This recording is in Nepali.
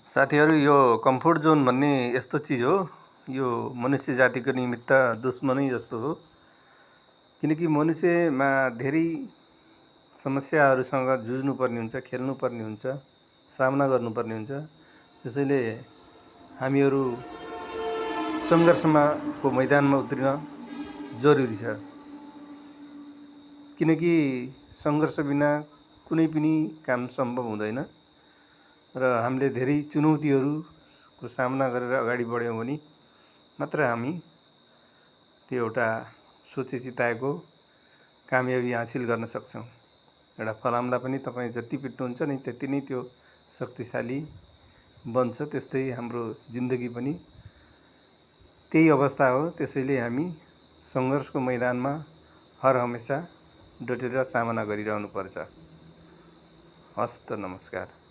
साथीहरू, यो कम्फोर्ट जोन भन्ने यस्तो चिज हो, यो मनुष्य जातिको निमित्त दुश्मनै जस्तो हो। किनकि मनुष्यमा धेरै समस्याहरूसँग जुझ्नुपर्ने हुन्छ, खेल्नुपर्ने हुन्छ, सामना गर्नुपर्ने हुन्छ। त्यसैले हामीहरू सङ्घर्षको मैदानमा उत्रिन जरुरी छ। किनकि सङ्घर्ष बिना कुनै पनि काम सम्भव हुँदैन र हामीले धेरै चुनौतीहरूको सामना गरेर अगाडि बढ्यौँ भने मात्र हामी त्यो एउटा सोचे चिताएको कामयाबी हासिल गर्न सक्छौँ। एउटा फलामलाई पनि तपाईँ जति पिट्नुहुन्छ नि त्यति नै त्यो शक्तिशाली बन्छ। त्यस्तै हाम्रो जिन्दगी पनि त्यही अवस्था हो। त्यसैले हामी सङ्घर्षको मैदानमा हर हमेसा डटेर सामना गरिरहनु पर्छ। हस्त नमस्कार।